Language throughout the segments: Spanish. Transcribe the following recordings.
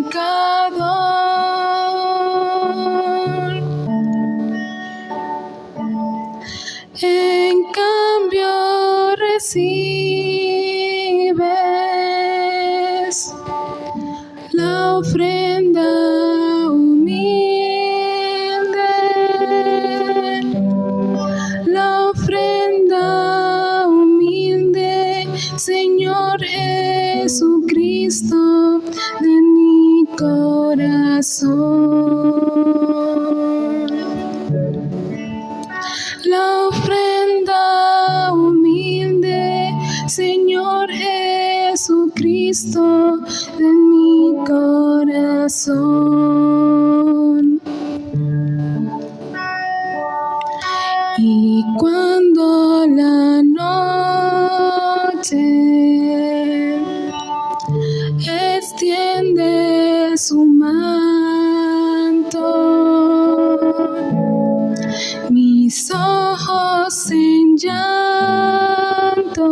pecador. En cambio recibes la ofrenda humilde, la ofrenda humilde, Señor Jesucristo, de mi corazón. La ofrenda humilde, Señor Jesucristo, de mi corazón. Y cuando la noche extiende su manto, mis ojos en llanto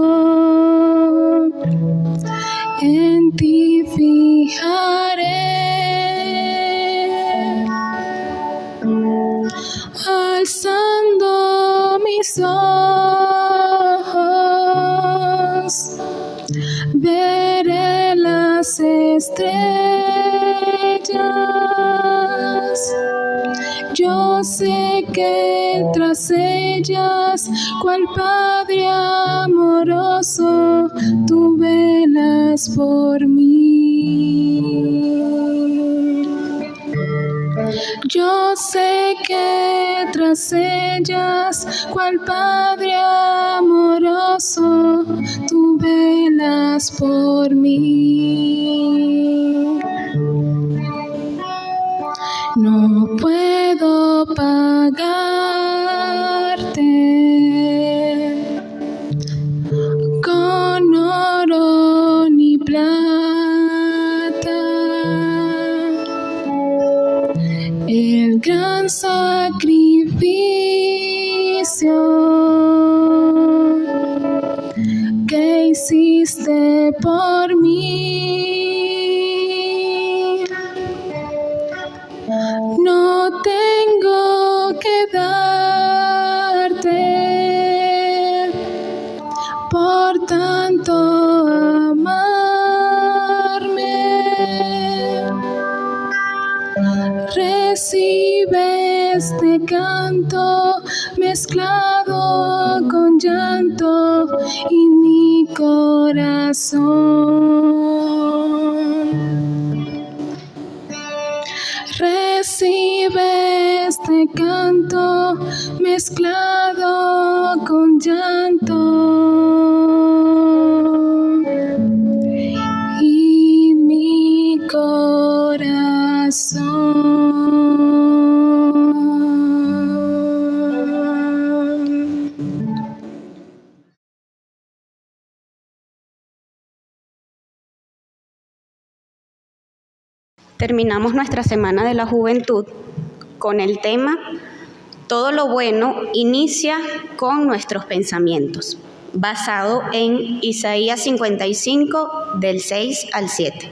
en ti fijaré, alzando mis ojos, veré las estrellas. Yo sé que tras ellas, cual Padre amoroso, tú velas por mí. Yo sé que tras ellas, cual Padre amoroso, tú velas por mí. No puedo pagarte con oro ni plata el gran sacrificio que hiciste por mí. No tengo que darte por tanto amarme. Recibe este canto mezclado con llanto y mi corazón. Recibe este canto mezclado con llanto y mi corazón. Terminamos nuestra Semana de la Juventud con el tema Todo lo bueno inicia con nuestros pensamientos, basado en Isaías 55, del 6 al 7.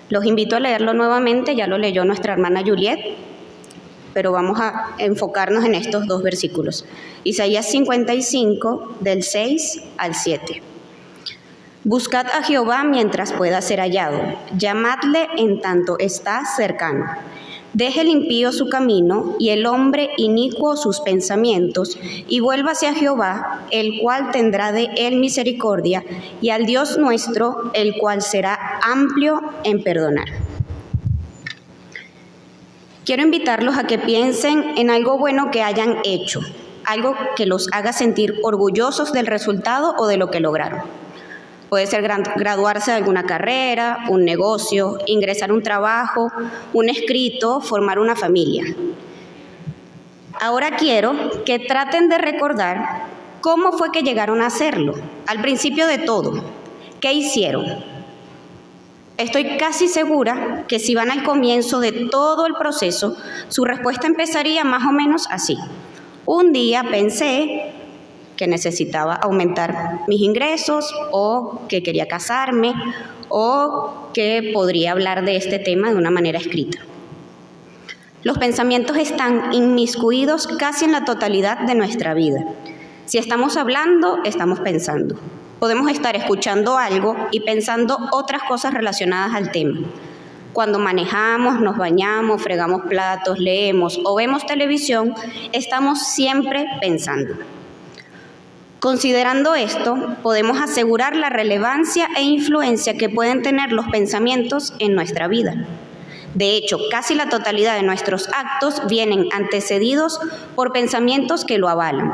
Los invito a leerlo nuevamente, ya lo leyó nuestra hermana Juliet, pero vamos a enfocarnos en estos dos versículos. Isaías 55, del 6 al 7. Buscad a Jehová mientras pueda ser hallado, llamadle en tanto está cercano. Deje el impío su camino y el hombre inicuo sus pensamientos, y vuélvase a Jehová, el cual tendrá de él misericordia, y al Dios nuestro, el cual será amplio en perdonar. Quiero invitarlos a que piensen en algo bueno que hayan hecho, algo que los haga sentir orgullosos del resultado o de lo que lograron. Puede ser graduarse de alguna carrera, un negocio, ingresar a un trabajo, un escrito, formar una familia. Ahora quiero que traten de recordar cómo fue que llegaron a hacerlo, al principio de todo. ¿Qué hicieron? Estoy casi segura que si van al comienzo de todo el proceso, su respuesta empezaría más o menos así. Un día pensé que necesitaba aumentar mis ingresos o que quería casarme o que podría hablar de este tema de una manera escrita. Los pensamientos están inmiscuidos casi en la totalidad de nuestra vida. Si estamos hablando, estamos pensando. Podemos estar escuchando algo y pensando otras cosas relacionadas al tema. Cuando manejamos, nos bañamos, fregamos platos, leemos o vemos televisión, estamos siempre pensando. Considerando esto, podemos asegurar la relevancia e influencia que pueden tener los pensamientos en nuestra vida. De hecho, casi la totalidad de nuestros actos vienen antecedidos por pensamientos que lo avalan.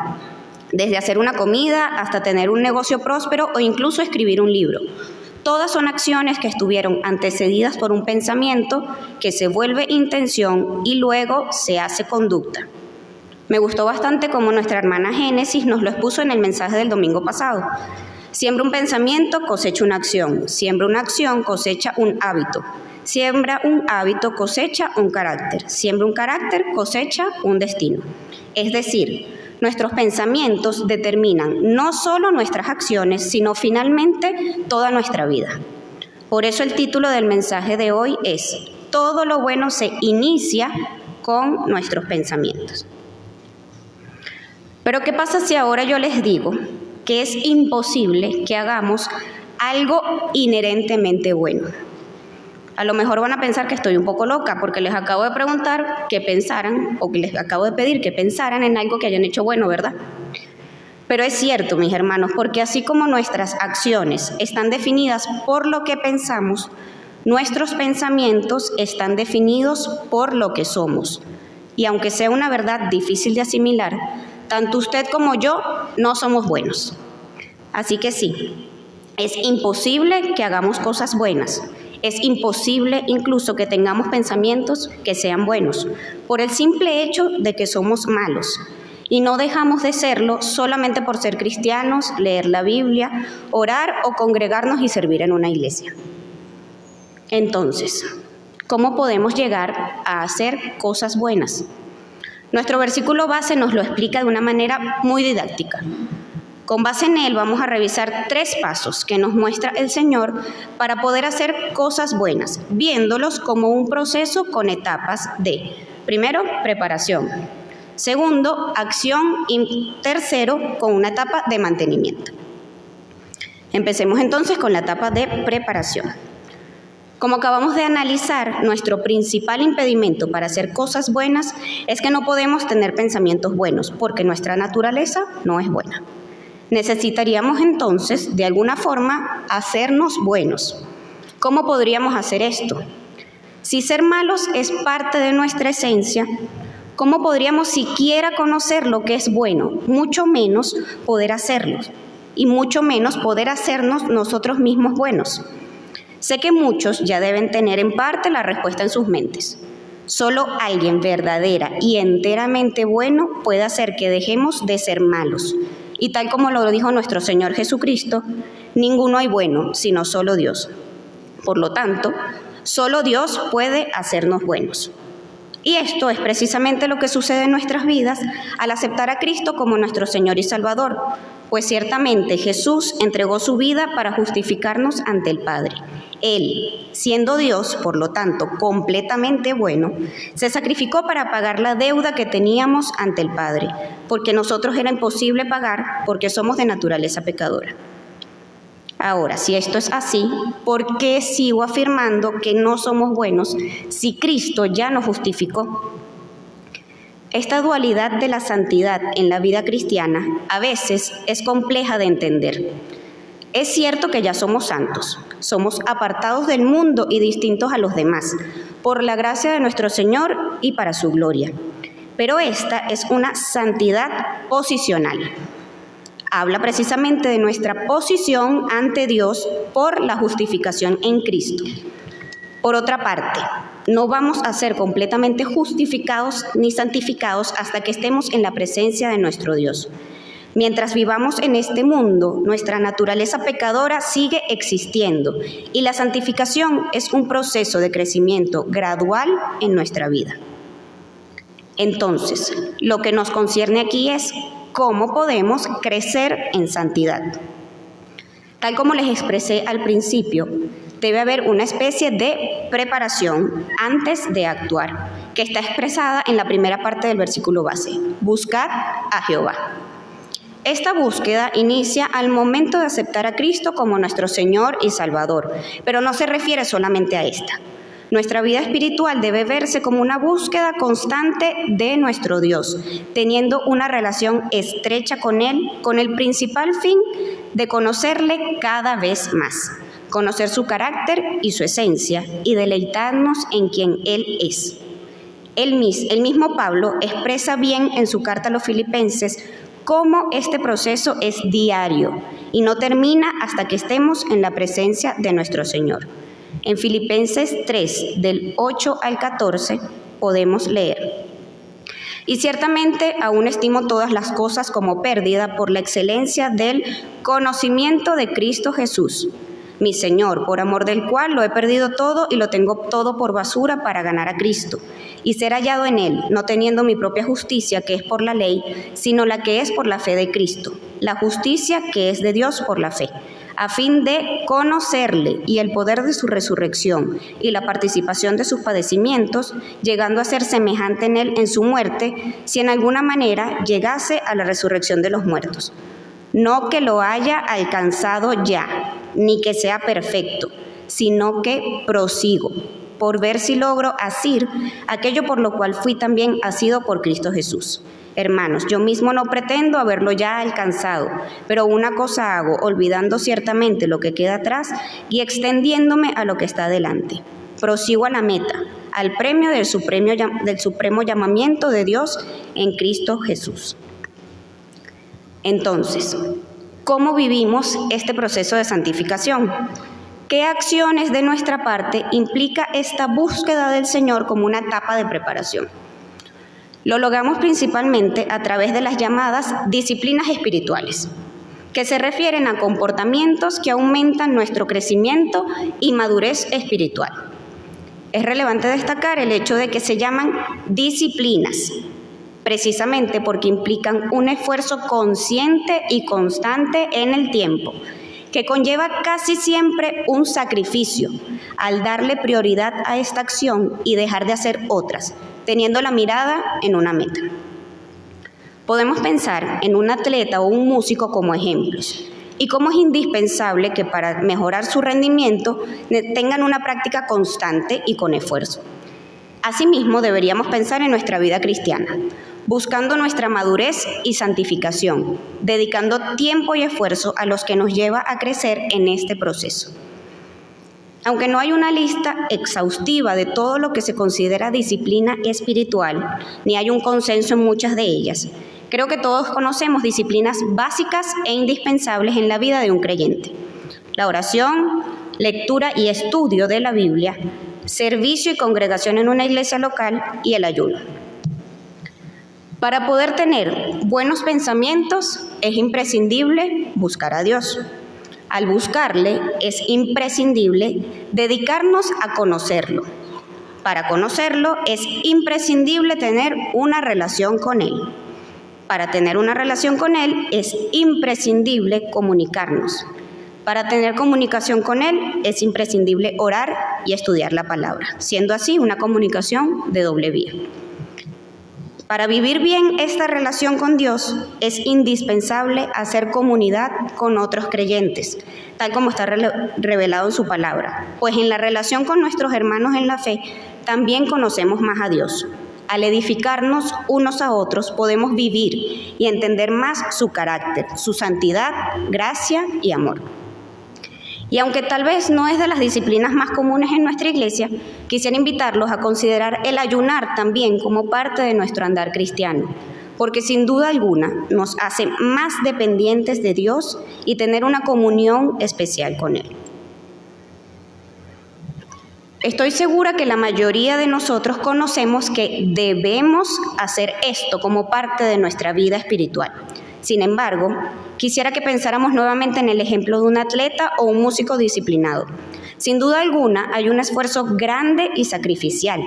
Desde hacer una comida hasta tener un negocio próspero o incluso escribir un libro. Todas son acciones que estuvieron antecedidas por un pensamiento que se vuelve intención y luego se hace conducta. Me gustó bastante cómo nuestra hermana Génesis nos lo expuso en el mensaje del domingo pasado. Siembra un pensamiento, cosecha una acción. Siembra una acción, cosecha un hábito. Siembra un hábito, cosecha un carácter. Siembra un carácter, cosecha un destino. Es decir, nuestros pensamientos determinan no solo nuestras acciones, sino finalmente toda nuestra vida. Por eso el título del mensaje de hoy es: todo lo bueno se inicia con nuestros pensamientos. Pero ¿qué pasa si ahora yo les digo que es imposible que hagamos algo inherentemente bueno? A lo mejor van a pensar que estoy un poco loca porque les acabo de preguntar que pensaran o que les acabo de pedir que pensaran en algo que hayan hecho bueno, ¿verdad? Pero es cierto, mis hermanos, porque así como nuestras acciones están definidas por lo que pensamos, nuestros pensamientos están definidos por lo que somos. Y aunque sea una verdad difícil de asimilar, tanto usted como yo no somos buenos. Así que sí, es imposible que hagamos cosas buenas. Es imposible incluso que tengamos pensamientos que sean buenos, por el simple hecho de que somos malos. Y no dejamos de serlo solamente por ser cristianos, leer la Biblia, orar o congregarnos y servir en una iglesia. Entonces, ¿cómo podemos llegar a hacer cosas buenas? Nuestro versículo base nos lo explica de una manera muy didáctica. Con base en él vamos a revisar 3 pasos que nos muestra el Señor para poder hacer cosas buenas, viéndolos como un proceso con etapas de, primero, preparación, segundo, acción y tercero, con una etapa de mantenimiento. Empecemos entonces con la etapa de preparación. Como acabamos de analizar, nuestro principal impedimento para hacer cosas buenas es que no podemos tener pensamientos buenos, porque nuestra naturaleza no es buena. Necesitaríamos entonces, de alguna forma, hacernos buenos. ¿Cómo podríamos hacer esto? Si ser malos es parte de nuestra esencia, ¿cómo podríamos siquiera conocer lo que es bueno? Mucho menos poder hacerlo, y mucho menos poder hacernos nosotros mismos buenos. Sé que muchos ya deben tener en parte la respuesta en sus mentes. Solo alguien verdadera y enteramente bueno puede hacer que dejemos de ser malos. Y tal como lo dijo nuestro Señor Jesucristo, ninguno hay bueno, sino solo Dios. Por lo tanto, solo Dios puede hacernos buenos. Y esto es precisamente lo que sucede en nuestras vidas al aceptar a Cristo como nuestro Señor y Salvador, pues ciertamente Jesús entregó su vida para justificarnos ante el Padre. Él, siendo Dios, por lo tanto, completamente bueno, se sacrificó para pagar la deuda que teníamos ante el Padre, porque nosotros era imposible pagar porque somos de naturaleza pecadora. Ahora, si esto es así, ¿por qué sigo afirmando que no somos buenos si Cristo ya nos justificó? Esta dualidad de la santidad en la vida cristiana a veces es compleja de entender. Es cierto que ya somos santos, somos apartados del mundo y distintos a los demás, por la gracia de nuestro Señor y para su gloria. Pero esta es una santidad posicional. Habla precisamente de nuestra posición ante Dios por la justificación en Cristo. Por otra parte, no vamos a ser completamente justificados ni santificados hasta que estemos en la presencia de nuestro Dios. Mientras vivamos en este mundo, nuestra naturaleza pecadora sigue existiendo y la santificación es un proceso de crecimiento gradual en nuestra vida. Entonces, lo que nos concierne aquí es cómo podemos crecer en santidad. Tal como les expresé al principio, debe haber una especie de preparación antes de actuar, que está expresada en la primera parte del versículo base. Buscad a Jehová. Esta búsqueda inicia al momento de aceptar a Cristo como nuestro Señor y Salvador, pero no se refiere solamente a esta. Nuestra vida espiritual debe verse como una búsqueda constante de nuestro Dios, teniendo una relación estrecha con Él, con el principal fin de conocerle cada vez más, conocer su carácter y su esencia y deleitarnos en quien Él es. El mismo Pablo expresa bien en su carta a los Filipenses cómo este proceso es diario y no termina hasta que estemos en la presencia de nuestro Señor. En Filipenses 3, del 8 al 14, podemos leer: Y ciertamente aún estimo todas las cosas como pérdida por la excelencia del conocimiento de Cristo Jesús, mi Señor, por amor del cual lo he perdido todo y lo tengo todo por basura para ganar a Cristo y ser hallado en Él, no teniendo mi propia justicia, que es por la ley, sino la que es por la fe de Cristo, la justicia que es de Dios por la fe, a fin de conocerle y el poder de su resurrección y la participación de sus padecimientos, llegando a ser semejante en Él en su muerte, si en alguna manera llegase a la resurrección de los muertos. No que lo haya alcanzado ya, ni que sea perfecto, sino que prosigo, por ver si logro asir aquello por lo cual fui también asido por Cristo Jesús. Hermanos, yo mismo no pretendo haberlo ya alcanzado, pero una cosa hago, olvidando ciertamente lo que queda atrás y extendiéndome a lo que está delante. Prosigo a la meta, al premio del supremo llamamiento de Dios en Cristo Jesús. Entonces, ¿cómo vivimos este proceso de santificación? ¿Qué acciones de nuestra parte implica esta búsqueda del Señor como una etapa de preparación? Lo logramos principalmente a través de las llamadas disciplinas espirituales, que se refieren a comportamientos que aumentan nuestro crecimiento y madurez espiritual. Es relevante destacar el hecho de que se llaman disciplinas, precisamente porque implican un esfuerzo consciente y constante en el tiempo, que conlleva casi siempre un sacrificio al darle prioridad a esta acción y dejar de hacer otras, teniendo la mirada en una meta. Podemos pensar en un atleta o un músico como ejemplos, y cómo es indispensable que para mejorar su rendimiento tengan una práctica constante y con esfuerzo. Asimismo, deberíamos pensar en nuestra vida cristiana, buscando nuestra madurez y santificación, dedicando tiempo y esfuerzo a los que nos lleva a crecer en este proceso. Aunque no hay una lista exhaustiva de todo lo que se considera disciplina espiritual, ni hay un consenso en muchas de ellas, creo que todos conocemos disciplinas básicas e indispensables en la vida de un creyente: la oración, lectura y estudio de la Biblia, servicio y congregación en una iglesia local y el ayuno. Para poder tener buenos pensamientos es imprescindible buscar a Dios. Al buscarle es imprescindible dedicarnos a conocerlo. Para conocerlo es imprescindible tener una relación con Él. Para tener una relación con Él es imprescindible comunicarnos. Para tener comunicación con Él es imprescindible orar y estudiar la palabra, siendo así una comunicación de doble vía. Para vivir bien esta relación con Dios es indispensable hacer comunidad con otros creyentes, tal como está revelado en su palabra, pues en la relación con nuestros hermanos en la fe también conocemos más a Dios. Al edificarnos unos a otros podemos vivir y entender más su carácter, su santidad, gracia y amor. Y aunque tal vez no es de las disciplinas más comunes en nuestra iglesia, quisiera invitarlos a considerar el ayunar también como parte de nuestro andar cristiano, porque sin duda alguna nos hace más dependientes de Dios y tener una comunión especial con Él. Estoy segura que la mayoría de nosotros conocemos que debemos hacer esto como parte de nuestra vida espiritual. Sin embargo, quisiera que pensáramos nuevamente en el ejemplo de un atleta o un músico disciplinado. Sin duda alguna, hay un esfuerzo grande y sacrificial.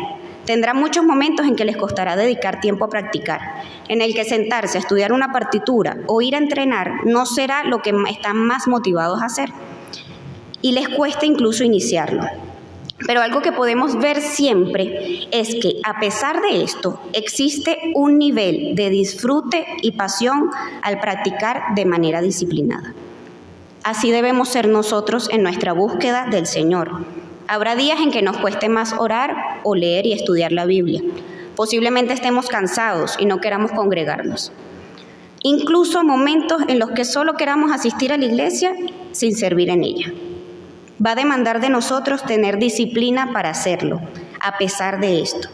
Tendrá muchos momentos en que les costará dedicar tiempo a practicar, en el que sentarse a estudiar una partitura o ir a entrenar no será lo que están más motivados a hacer, y les cuesta incluso iniciarlo. Pero algo que podemos ver siempre es que, a pesar de esto, existe un nivel de disfrute y pasión al practicar de manera disciplinada. Así debemos ser nosotros en nuestra búsqueda del Señor. Habrá días en que nos cueste más orar o leer y estudiar la Biblia. Posiblemente estemos cansados y no queramos congregarnos. Incluso momentos en los que solo queramos asistir a la iglesia sin servir en ella. Va a demandar de nosotros tener disciplina para hacerlo, a pesar de esto.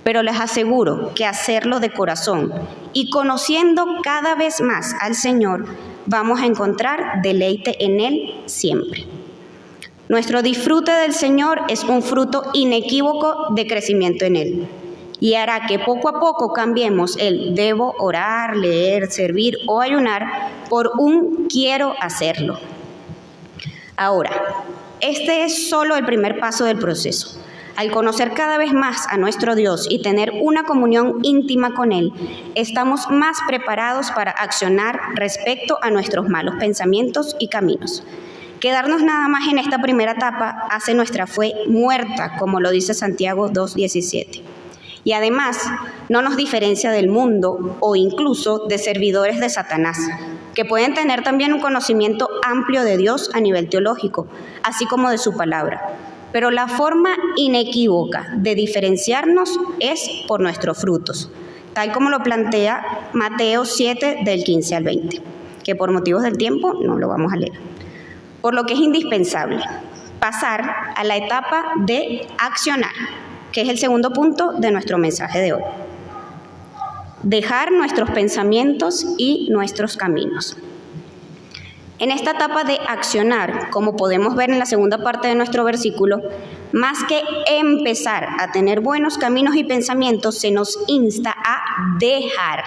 Pero les aseguro que hacerlo de corazón y conociendo cada vez más al Señor, vamos a encontrar deleite en Él siempre. Nuestro disfrute del Señor es un fruto inequívoco de crecimiento en Él y hará que poco a poco cambiemos el debo orar, leer, servir o ayunar por un quiero hacerlo. Ahora, este es solo el primer paso del proceso. Al conocer cada vez más a nuestro Dios y tener una comunión íntima con Él, estamos más preparados para accionar respecto a nuestros malos pensamientos y caminos. Quedarnos nada más en esta primera etapa hace nuestra fe muerta, como lo dice Santiago 2:17. Y además, no nos diferencia del mundo o incluso de servidores de Satanás, que pueden tener también un conocimiento amplio de Dios a nivel teológico, así como de su palabra. Pero la forma inequívoca de diferenciarnos es por nuestros frutos, tal como lo plantea Mateo 7, del 15 al 20, que por motivos del tiempo no lo vamos a leer. Por lo que es indispensable pasar a la etapa de accionar, que es el segundo punto de nuestro mensaje de hoy. Dejar nuestros pensamientos y nuestros caminos. En esta etapa de accionar, como podemos ver en la segunda parte de nuestro versículo, más que empezar a tener buenos caminos y pensamientos, se nos insta a dejar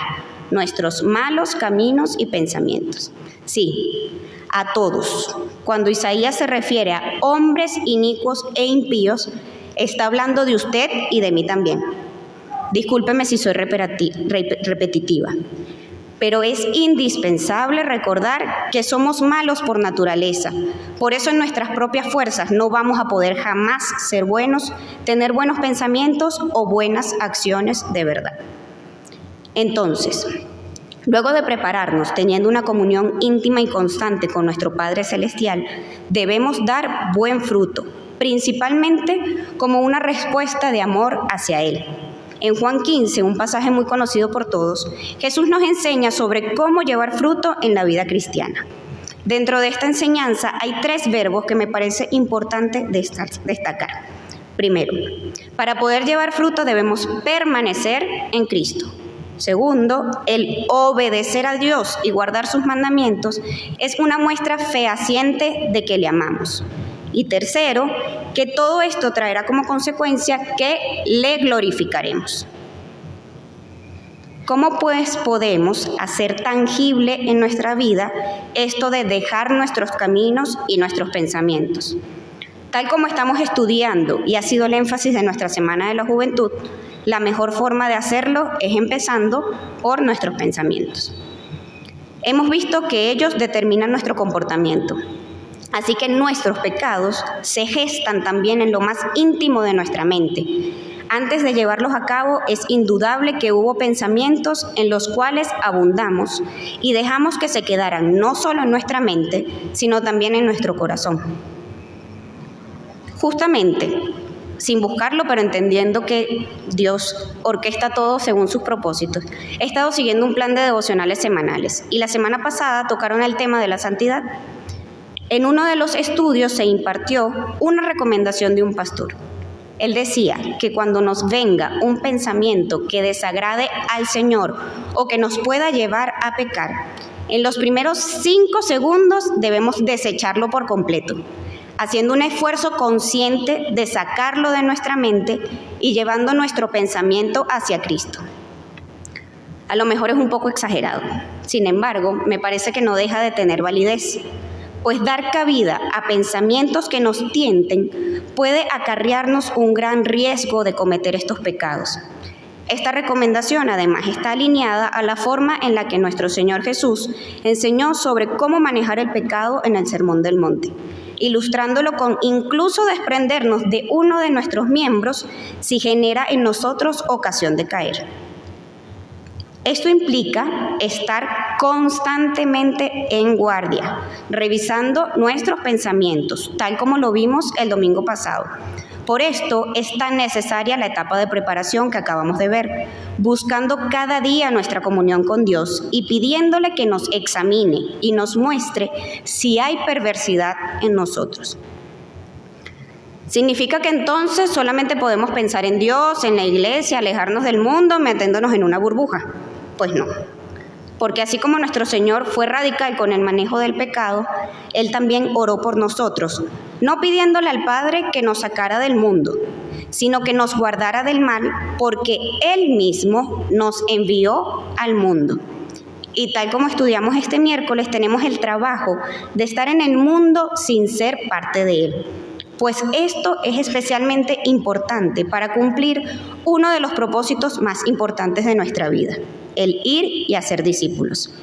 nuestros malos caminos y pensamientos. Sí, a todos. Cuando Isaías se refiere a hombres inicuos e impíos, está hablando de usted y de mí también. Discúlpeme si soy repetitiva, pero es indispensable recordar que somos malos por naturaleza. Por eso en nuestras propias fuerzas no vamos a poder jamás ser buenos, tener buenos pensamientos o buenas acciones de verdad. Entonces, luego de prepararnos teniendo una comunión íntima y constante con nuestro Padre Celestial, debemos dar buen fruto, principalmente como una respuesta de amor hacia Él. En Juan 15, un pasaje muy conocido por todos, Jesús nos enseña sobre cómo llevar fruto en la vida cristiana. Dentro de esta enseñanza hay 3 verbos que me parece importante destacar. Primero, para poder llevar fruto debemos permanecer en Cristo. Segundo, el obedecer a Dios y guardar sus mandamientos es una muestra fehaciente de que le amamos. Y tercero, que todo esto traerá como consecuencia que le glorificaremos. ¿Cómo pues podemos hacer tangible en nuestra vida esto de dejar nuestros caminos y nuestros pensamientos? Tal como estamos estudiando y ha sido el énfasis de nuestra Semana de la Juventud, la mejor forma de hacerlo es empezando por nuestros pensamientos. Hemos visto que ellos determinan nuestro comportamiento. Así que nuestros pecados se gestan también en lo más íntimo de nuestra mente. Antes de llevarlos a cabo, es indudable que hubo pensamientos en los cuales abundamos y dejamos que se quedaran no solo en nuestra mente, sino también en nuestro corazón. Justamente, sin buscarlo, pero entendiendo que Dios orquesta todo según sus propósitos, he estado siguiendo un plan de devocionales semanales y la semana pasada tocaron el tema de la santidad. En uno de los estudios se impartió una recomendación de un pastor. Él decía que cuando nos venga un pensamiento que desagrade al Señor o que nos pueda llevar a pecar, en los primeros 5 segundos debemos desecharlo por completo, haciendo un esfuerzo consciente de sacarlo de nuestra mente y llevando nuestro pensamiento hacia Cristo. A lo mejor es un poco exagerado, sin embargo, me parece que no deja de tener validez. pues dar cabida a pensamientos que nos tienten puede acarrearnos un gran riesgo de cometer estos pecados. Esta recomendación además está alineada a la forma en la que nuestro Señor Jesús enseñó sobre cómo manejar el pecado en el Sermón del Monte, ilustrándolo con incluso desprendernos de uno de nuestros miembros si genera en nosotros ocasión de caer. Esto implica estar constantemente en guardia, revisando nuestros pensamientos, tal como lo vimos el domingo pasado. Por esto es tan necesaria la etapa de preparación que acabamos de ver, buscando cada día nuestra comunión con Dios y pidiéndole que nos examine y nos muestre si hay perversidad en nosotros. ¿Significa que entonces solamente podemos pensar en Dios, en la iglesia, alejarnos del mundo, metiéndonos en una burbuja? Pues no, porque así como nuestro Señor fue radical con el manejo del pecado, Él también oró por nosotros, no pidiéndole al Padre que nos sacara del mundo, sino que nos guardara del mal, porque Él mismo nos envió al mundo. Y tal como estudiamos este miércoles, tenemos el trabajo de estar en el mundo sin ser parte de él. Pues esto es especialmente importante para cumplir uno de los propósitos más importantes de nuestra vida, el ir y hacer discípulos.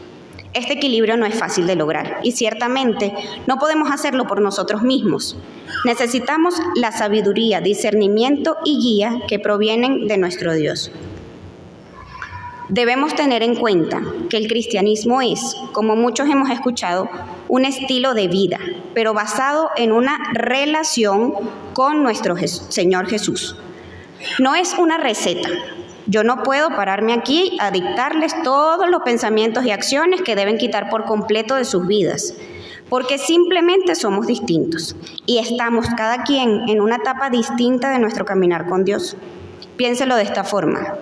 Este equilibrio no es fácil de lograr y ciertamente no podemos hacerlo por nosotros mismos. Necesitamos la sabiduría, discernimiento y guía que provienen de nuestro Dios. Debemos tener en cuenta que el cristianismo es, como muchos hemos escuchado, un estilo de vida, pero basado en una relación con nuestro Señor Jesús. No es una receta. Yo no puedo pararme aquí a dictarles todos los pensamientos y acciones que deben quitar por completo de sus vidas, porque simplemente somos distintos y estamos cada quien en una etapa distinta de nuestro caminar con Dios. Piénselo de esta forma.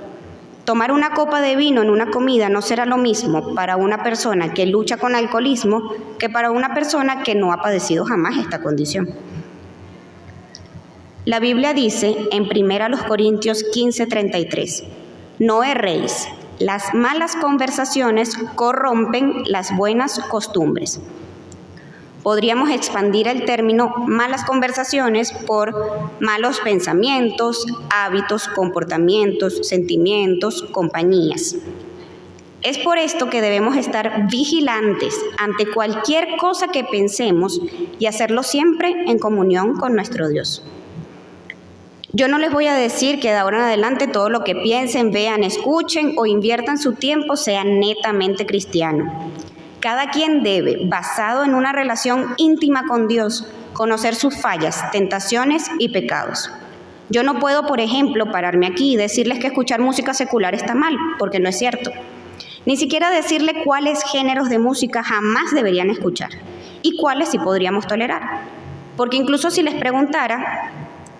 Tomar una copa de vino en una comida no será lo mismo para una persona que lucha con alcoholismo que para una persona que no ha padecido jamás esta condición. La Biblia dice en 1 Corintios 15:33, no erréis, las malas conversaciones corrompen las buenas costumbres. Podríamos expandir el término malas conversaciones por malos pensamientos, hábitos, comportamientos, sentimientos, compañías. Es por esto que debemos estar vigilantes ante cualquier cosa que pensemos y hacerlo siempre en comunión con nuestro Dios. Yo no les voy a decir que de ahora en adelante todo lo que piensen, vean, escuchen o inviertan su tiempo sea netamente cristiano. Cada quien debe, basado en una relación íntima con Dios, conocer sus fallas, tentaciones y pecados. Yo no puedo, por ejemplo, pararme aquí y decirles que escuchar música secular está mal, porque no es cierto. Ni siquiera decirle cuáles géneros de música jamás deberían escuchar y cuáles sí podríamos tolerar. Porque incluso si les preguntara,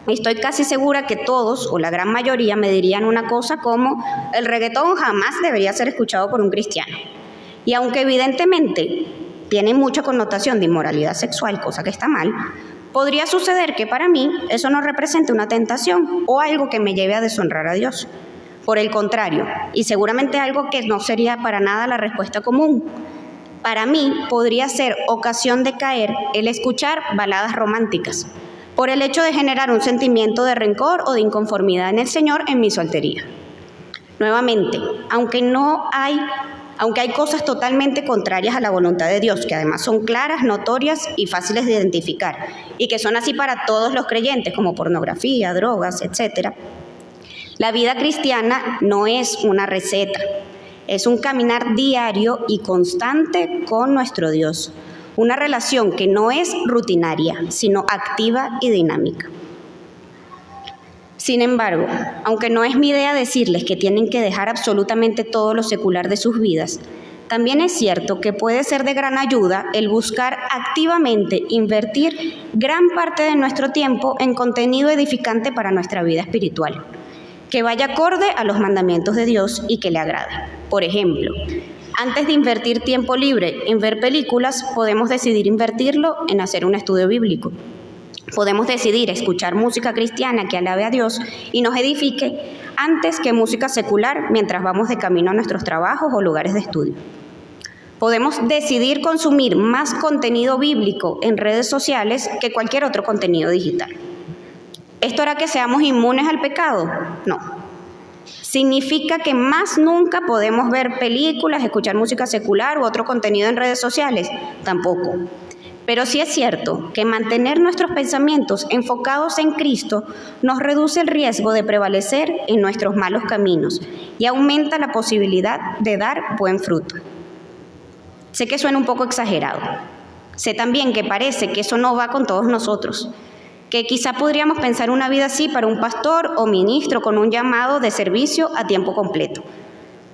estoy casi segura que todos o la gran mayoría me dirían una cosa como el reggaetón jamás debería ser escuchado por un cristiano. Y aunque evidentemente tiene mucha connotación de inmoralidad sexual, cosa que está mal, podría suceder que para mí eso no represente una tentación o algo que me lleve a deshonrar a Dios. Por el contrario, y seguramente algo que no sería para nada la respuesta común, para mí podría ser ocasión de caer el escuchar baladas románticas, por el hecho de generar un sentimiento de rencor o de inconformidad en el Señor en mi soltería. Nuevamente, aunque hay cosas totalmente contrarias a la voluntad de Dios, que además son claras, notorias y fáciles de identificar, y que son así para todos los creyentes, como pornografía, drogas, etc. La vida cristiana no es una receta, es un caminar diario y constante con nuestro Dios, una relación que no es rutinaria, sino activa y dinámica. Sin embargo, aunque no es mi idea decirles que tienen que dejar absolutamente todo lo secular de sus vidas, también es cierto que puede ser de gran ayuda el buscar activamente invertir gran parte de nuestro tiempo en contenido edificante para nuestra vida espiritual, que vaya acorde a los mandamientos de Dios y que le agrade. Por ejemplo, antes de invertir tiempo libre en ver películas, podemos decidir invertirlo en hacer un estudio bíblico. Podemos decidir escuchar música cristiana que alabe a Dios y nos edifique antes que música secular mientras vamos de camino a nuestros trabajos o lugares de estudio. Podemos decidir consumir más contenido bíblico en redes sociales que cualquier otro contenido digital. ¿Esto hará que seamos inmunes al pecado? No. ¿Significa que más nunca podemos ver películas, escuchar música secular u otro contenido en redes sociales? Tampoco. Pero sí es cierto que mantener nuestros pensamientos enfocados en Cristo nos reduce el riesgo de prevalecer en nuestros malos caminos y aumenta la posibilidad de dar buen fruto. Sé que suena un poco exagerado. Sé también que parece que eso no va con todos nosotros, que quizá podríamos pensar una vida así para un pastor o ministro con un llamado de servicio a tiempo completo.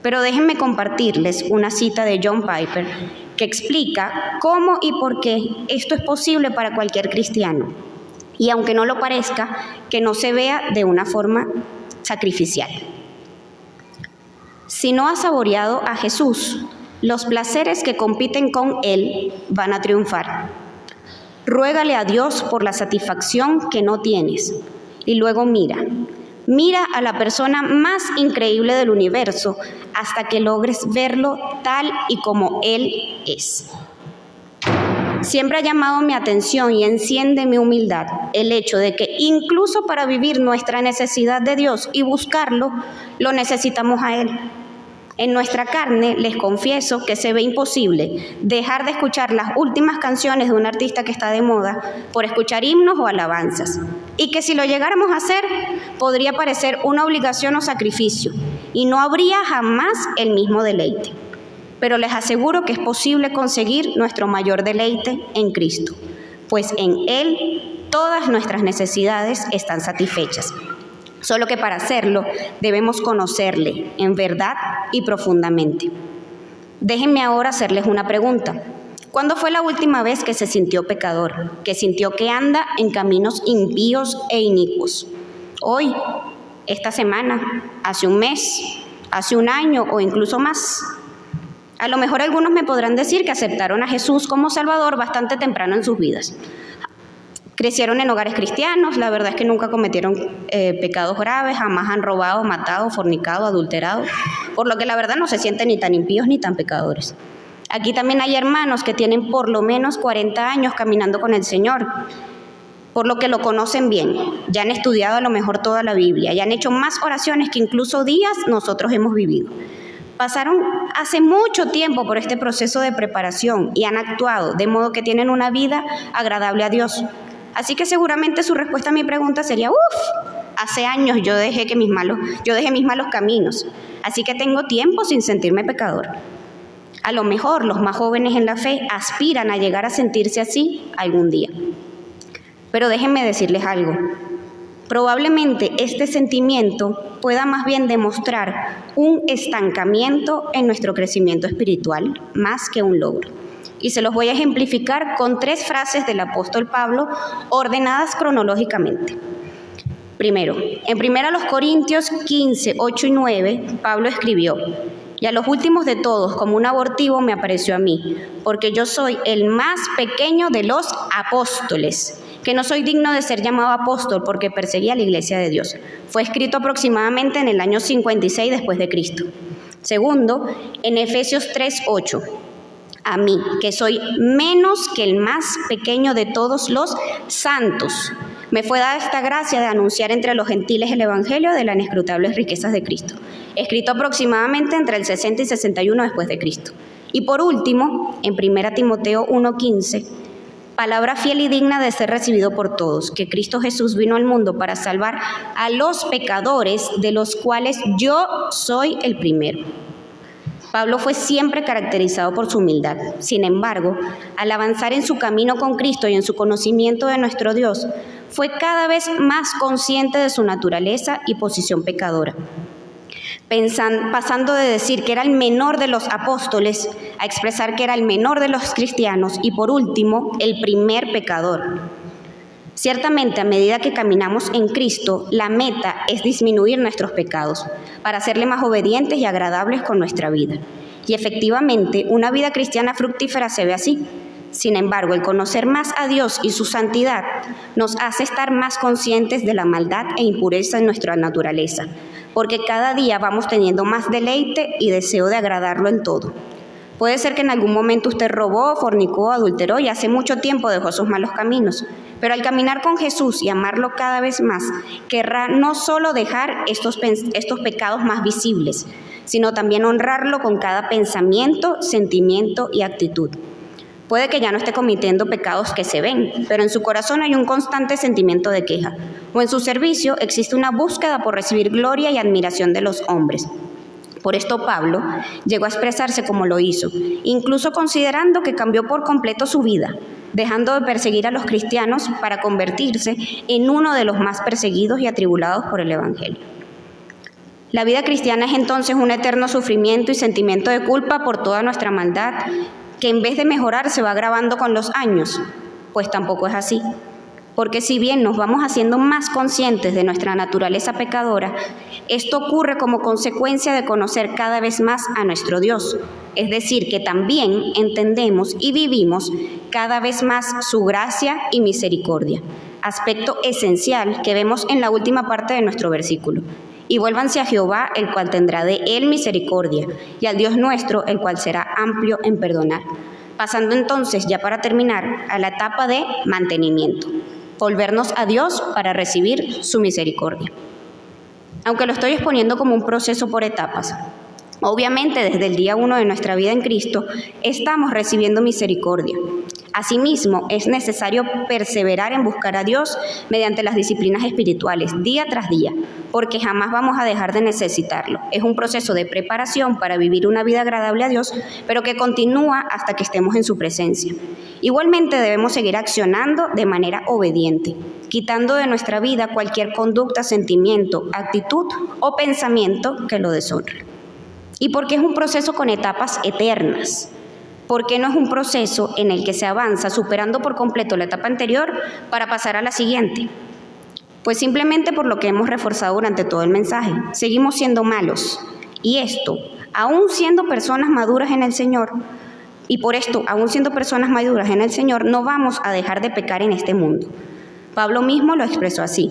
Pero déjenme compartirles una cita de John Piper que explica cómo y por qué esto es posible para cualquier cristiano. Y aunque no lo parezca, que no se vea de una forma sacrificial. Si no has saboreado a Jesús, los placeres que compiten con Él van a triunfar. Ruégale a Dios por la satisfacción que no tienes. Y luego mira a la persona más increíble del universo hasta que logres verlo tal y como Él es. Siempre ha llamado mi atención y enciende mi humildad el hecho de que incluso para vivir nuestra necesidad de Dios y buscarlo, lo necesitamos a Él. En nuestra carne, les confieso que se ve imposible dejar de escuchar las últimas canciones de un artista que está de moda por escuchar himnos o alabanzas, y que si lo llegáramos a hacer, podría parecer una obligación o sacrificio, y no habría jamás el mismo deleite. Pero les aseguro que es posible conseguir nuestro mayor deleite en Cristo, pues en Él todas nuestras necesidades están satisfechas. Solo que para hacerlo debemos conocerle en verdad y profundamente. Déjenme ahora hacerles una pregunta. ¿Cuándo fue la última vez que se sintió pecador, que sintió que anda en caminos impíos e inicuos? Hoy, esta semana, hace un mes, hace un año o incluso más. A lo mejor algunos me podrán decir que aceptaron a Jesús como Salvador bastante temprano en sus vidas. Crecieron en hogares cristianos, la verdad es que nunca cometieron pecados graves, jamás han robado, matado, fornicado, adulterado, por lo que la verdad no se sienten ni tan impíos ni tan pecadores. Aquí también hay hermanos que tienen por lo menos 40 años caminando con el Señor, por lo que lo conocen bien, ya han estudiado a lo mejor toda la Biblia, ya han hecho más oraciones que incluso días nosotros hemos vivido. Pasaron hace mucho tiempo por este proceso de preparación y han actuado, de modo que tienen una vida agradable a Dios. Así que seguramente su respuesta a mi pregunta sería, hace años yo dejé mis malos caminos, así que tengo tiempo sin sentirme pecador. A lo mejor los más jóvenes en la fe aspiran a llegar a sentirse así algún día. Pero déjenme decirles algo. Probablemente este sentimiento pueda más bien demostrar un estancamiento en nuestro crecimiento espiritual, más que un logro. Y se los voy a ejemplificar con 3 frases del apóstol Pablo ordenadas cronológicamente. Primero, en 1 Corintios 15, 8 y 9, Pablo escribió: y a los últimos de todos, como un abortivo, me apareció a mí, porque yo soy el más pequeño de los apóstoles, que no soy digno de ser llamado apóstol porque perseguía a la iglesia de Dios. Fue escrito aproximadamente en el año 56 después de Cristo. Segundo, en Efesios 3, 8. A mí, que soy menos que el más pequeño de todos los santos, me fue dada esta gracia de anunciar entre los gentiles el evangelio de las inescrutables riquezas de Cristo, escrito aproximadamente entre el 60 y 61 después de Cristo. Y por último, en 1 Timoteo 1:15, palabra fiel y digna de ser recibido por todos, que Cristo Jesús vino al mundo para salvar a los pecadores, de los cuales yo soy el primero. Pablo fue siempre caracterizado por su humildad. Sin embargo, al avanzar en su camino con Cristo y en su conocimiento de nuestro Dios, fue cada vez más consciente de su naturaleza y posición pecadora. Pasando de decir que era el menor de los apóstoles a expresar que era el menor de los cristianos y, por último, el primer pecador. Ciertamente, a medida que caminamos en Cristo, la meta es disminuir nuestros pecados para hacerle más obedientes y agradables con nuestra vida. Y efectivamente, una vida cristiana fructífera se ve así. Sin embargo, el conocer más a Dios y su santidad nos hace estar más conscientes de la maldad e impureza en nuestra naturaleza, porque cada día vamos teniendo más deleite y deseo de agradarlo en todo. Puede ser que en algún momento usted robó, fornicó, adulteró y hace mucho tiempo dejó sus malos caminos. Pero al caminar con Jesús y amarlo cada vez más, querrá no solo dejar estos pecados más visibles, sino también honrarlo con cada pensamiento, sentimiento y actitud. Puede que ya no esté cometiendo pecados que se ven, pero en su corazón hay un constante sentimiento de queja, o en su servicio existe una búsqueda por recibir gloria y admiración de los hombres. Por esto Pablo llegó a expresarse como lo hizo, incluso considerando que cambió por completo su vida, dejando de perseguir a los cristianos para convertirse en uno de los más perseguidos y atribulados por el Evangelio. La vida cristiana es entonces un eterno sufrimiento y sentimiento de culpa por toda nuestra maldad, que en vez de mejorar se va agravando con los años. Pues tampoco es así. Porque si bien nos vamos haciendo más conscientes de nuestra naturaleza pecadora, esto ocurre como consecuencia de conocer cada vez más a nuestro Dios. Es decir, que también entendemos y vivimos cada vez más su gracia y misericordia, aspecto esencial que vemos en la última parte de nuestro versículo. Y vuélvanse a Jehová, el cual tendrá de él misericordia, y al Dios nuestro, el cual será amplio en perdonar. Pasando entonces, ya para terminar, a la etapa de mantenimiento. Volvernos a Dios para recibir su misericordia. Aunque lo estoy exponiendo como un proceso por etapas, obviamente desde el día 1 de nuestra vida en Cristo estamos recibiendo misericordia. Asimismo, es necesario perseverar en buscar a Dios mediante las disciplinas espirituales, día tras día, porque jamás vamos a dejar de necesitarlo. Es un proceso de preparación para vivir una vida agradable a Dios, pero que continúa hasta que estemos en su presencia. Igualmente debemos seguir accionando de manera obediente, quitando de nuestra vida cualquier conducta, sentimiento, actitud o pensamiento que lo deshonre. Y porque es un proceso con etapas eternas. ¿Por qué no es un proceso en el que se avanza superando por completo la etapa anterior para pasar a la siguiente? Pues simplemente por lo que hemos reforzado durante todo el mensaje. Seguimos siendo malos. Y esto, aún siendo personas maduras en el Señor, y por esto, aún siendo personas maduras en el Señor, no vamos a dejar de pecar en este mundo. Pablo mismo lo expresó así.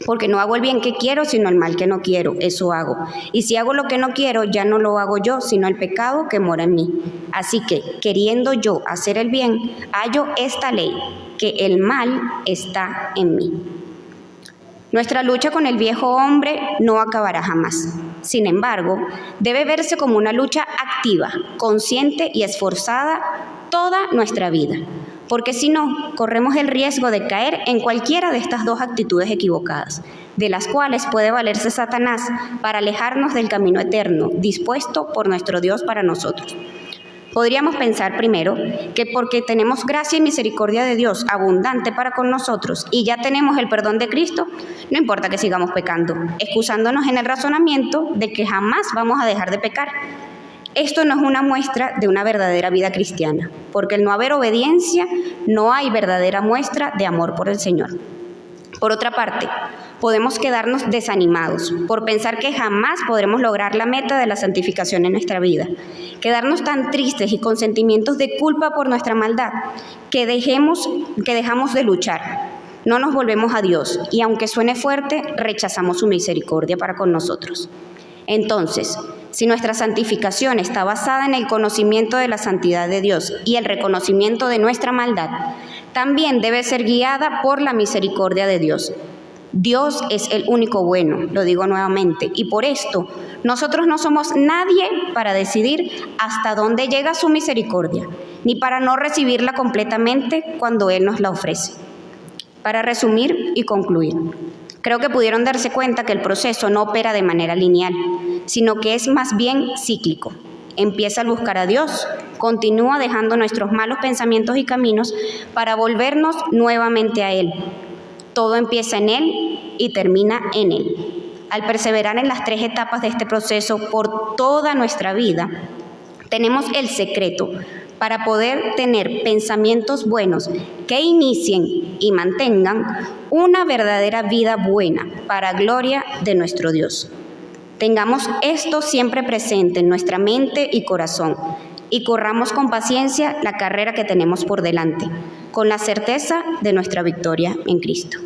Porque no hago el bien que quiero, sino el mal que no quiero, eso hago. Y si hago lo que no quiero, ya no lo hago yo, sino el pecado que mora en mí. Así que, queriendo yo hacer el bien, hallo esta ley, que el mal está en mí. Nuestra lucha con el viejo hombre no acabará jamás. Sin embargo, debe verse como una lucha activa, consciente y esforzada toda nuestra vida. Porque si no, corremos el riesgo de caer en cualquiera de estas dos actitudes equivocadas, de las cuales puede valerse Satanás para alejarnos del camino eterno, dispuesto por nuestro Dios para nosotros. Podríamos pensar primero que porque tenemos gracia y misericordia de Dios abundante para con nosotros y ya tenemos el perdón de Cristo, no importa que sigamos pecando, excusándonos en el razonamiento de que jamás vamos a dejar de pecar. Esto no es una muestra de una verdadera vida cristiana, porque al no haber obediencia, no hay verdadera muestra de amor por el Señor. Por otra parte, podemos quedarnos desanimados por pensar que jamás podremos lograr la meta de la santificación en nuestra vida, quedarnos tan tristes y con sentimientos de culpa por nuestra maldad que dejamos de luchar. No nos volvemos a Dios y aunque suene fuerte, rechazamos su misericordia para con nosotros. Entonces, si nuestra santificación está basada en el conocimiento de la santidad de Dios y el reconocimiento de nuestra maldad, también debe ser guiada por la misericordia de Dios. Dios es el único bueno, lo digo nuevamente, y por esto nosotros no somos nadie para decidir hasta dónde llega su misericordia, ni para no recibirla completamente cuando Él nos la ofrece. Para resumir y concluir, creo que pudieron darse cuenta que el proceso no opera de manera lineal, sino que es más bien cíclico. Empieza al buscar a Dios, continúa dejando nuestros malos pensamientos y caminos para volvernos nuevamente a Él. Todo empieza en Él y termina en Él. Al perseverar en las 3 etapas de este proceso por toda nuestra vida, tenemos el secreto para poder tener pensamientos buenos que inicien y mantengan una verdadera vida buena para gloria de nuestro Dios. Tengamos esto siempre presente en nuestra mente y corazón y corramos con paciencia la carrera que tenemos por delante, con la certeza de nuestra victoria en Cristo.